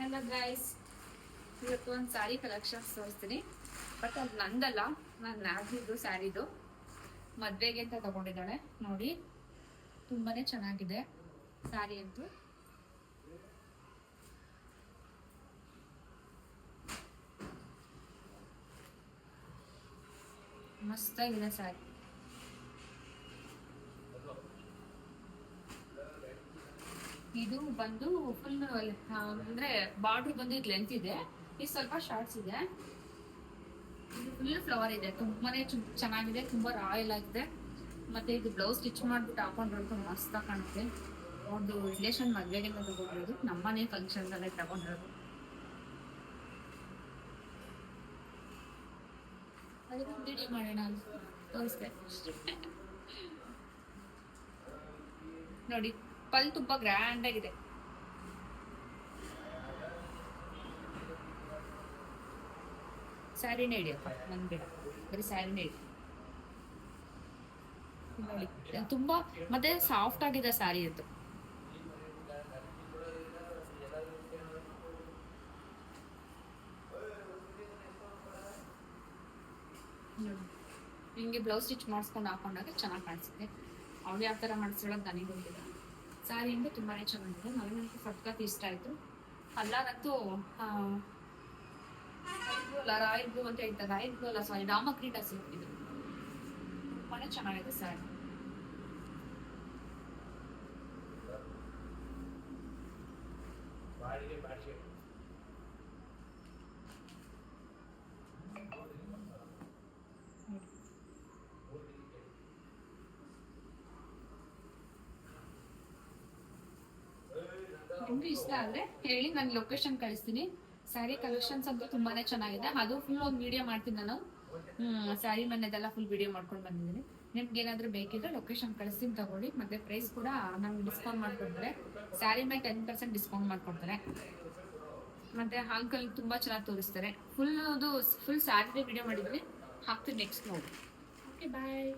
Hello guys, ಇವತ್ತು ಒಂದು sari collections ತೋರಿಸ್ತೀನಿ. ಬಟ್ ಅದು ನಂದಲ್ಲ, ನಾನು ನಾದಿದ್ದು ಸ್ಯಾರಿದು. ಮದುವೆಗೆ ಅಂತ ತಗೊಂಡಿದ್ದಾಳೆ ನೋಡಿ. ತುಂಬಾನೇ ಚೆನ್ನಾಗಿದೆ ಸ್ಯಾರಿ ಅಂತೂ. ಮಸ್ತಾಗಿದೆ ಸ್ಯಾರಿ. ಇದು ಬಂದು ಫುಲ್ ಅಂದ್ರೆ ಬಾರ್ಡರ್ ಬಂದು ಇದು ಲೆಂತ್ ಇದೆ, ಇದು ಸ್ವಲ್ಪ ಶಾರ್ಟ್ಸ್ ಇದೆ. ಇದು ಫುಲ್ ಫ್ಲವರ್ ಇದೆ, ತುಂಬಾನೇ ಚೆನ್ನಾಗಿದೆ, ತುಂಬಾ ರಾಯಲ್ ಆಗಿದೆ. ಮತ್ತೆ ಇದು ಬ್ಲೌಸ್ ಸ್ಟಿಚ್ ಮಾಡ್ಬಿಟ್ಟು ಹಾಕೊಂಡ್ರೆ ಮಸ್ತ್ ಕಾಣುತ್ತೆ. ಒಂದು ರಿಲೇಷನ್ ಮದ್ವೆಗೆ ತಗೊಂಡಿರೋದು, ನಮ್ಮನೆ ಫಂಕ್ಷನ್ ಅಲ್ಲೇ ತಗೊಂಡಿರೋದು. ಅದಕ್ಕೆ ವಿಡಿಯೋ ಮಾಡೋಣ ತೋರಿಸ್ದೆ ನೋಡಿ. ಪಲ್ ತುಂಬಾ ಗ್ರ್ಯಾಂಡ್ ಆಗಿದೆ. ಸ್ಯಾರಿನೇ ಹಿಡಿಯಪ್ಪ, ನನ್ ಬೇಡ, ಬರೀ ಸ್ಯಾರಿನೇ ಹಿಡಿ ನೋಡಿ. ತುಂಬಾ ಮತ್ತೆ ಸಾಫ್ಟ್ ಆಗಿದೆ ಸ್ಯಾರಿ ಅದು. ಹಿಂಗೆ ಬ್ಲೌಸ್ ಸ್ಟಿಚ್ ಮಾಡಿಸ್ಕೊಂಡು ಹಾಕೊಂಡಾಗ ಚೆನ್ನಾಗಿ ಕಾಣಿಸುತ್ತೆ. ಅವ್ಳು ಯಾವ ಥರ ಮಾಡಿಸ್ಕೊಳ್ಳೋದು ನನಗೆ ಗೊತ್ತಿಲ್ಲ. ಸ್ಯಾರಿ ಅಂದ್ರೆ ತುಂಬಾನೇ ಚೆನ್ನಾಗಿದೆ, ನನಗಂತೂ ಸಖತ್ ಇಷ್ಟ ಆಯ್ತು. ಅಲ್ಲಾರಂತೂ ರಾಯಲ್ ಬ್ಲೂ ಅಂತ ಹೇಳ್ತಾರೆ, ರಾಯಲ್ ಬ್ಲೂ ಅಲ್ಲ ಸಾರಿ, ರಾಮಕ್ರೀಟ ಸಿಲ್ಕ್. ಇದು ತುಂಬಾನೇ ಚೆನ್ನಾಗಿದೆ ಸ್ಯಾರಿ. ನಿಮ್ಗೆ ಇಷ್ಟ ಆದ್ರೆ ಹೇಳಿ, ನಾನು ಲೊಕೇಶನ್ ಕಳಿಸ್ತೀನಿ. ಸ್ಯಾರಿ ಕಲೆಕ್ಷನ್ಸ್ ಅಂತೂ ತುಂಬಾನೇ ಚೆನ್ನಾಗಿದೆ. ಅದು ಫುಲ್ ಒಂದು ವಿಡಿಯೋ ಮಾಡ್ತೀನಿ ನಾನು. ಸ್ಯಾರಿ ಮನೆದೆಲ್ಲ ಫುಲ್ ವಿಡಿಯೋ ಮಾಡ್ಕೊಂಡು ಬಂದಿದ್ದೀನಿ. ನಿಮ್ಗೆ ಏನಾದ್ರೂ ಬೇಕಿದ್ರೆ ಲೊಕೇಶನ್ ಕಳಿಸ್ತೀನಿ, ತಗೊಳ್ಳಿ. ಮತ್ತೆ ಪ್ರೈಸ್ ಕೂಡ ನಮ್ಗೆ ಡಿಸ್ಕೌಂಟ್ ಮಾಡ್ಕೊಡ್ತಾರೆ. ಸ್ಯಾರಿ ಮೇಲೆ 10% ಡಿಸ್ಕೌಂಟ್ ಮಾಡ್ಕೊಡ್ತಾರೆ. ಮತ್ತೆ ಅಂಕಲ್ ತುಂಬಾ ಚೆನ್ನಾಗಿ ತೋರಿಸ್ತಾರೆ. ಫುಲ್ ಸ್ಯಾರಿ ವಿಡಿಯೋ ಮಾಡಿದ್ವಿ, ಹಾಕ್ತೀನಿ ನೆಕ್ಸ್ಟ್ ನೋಡಿ. ಓಕೆ, ಬಾಯ್.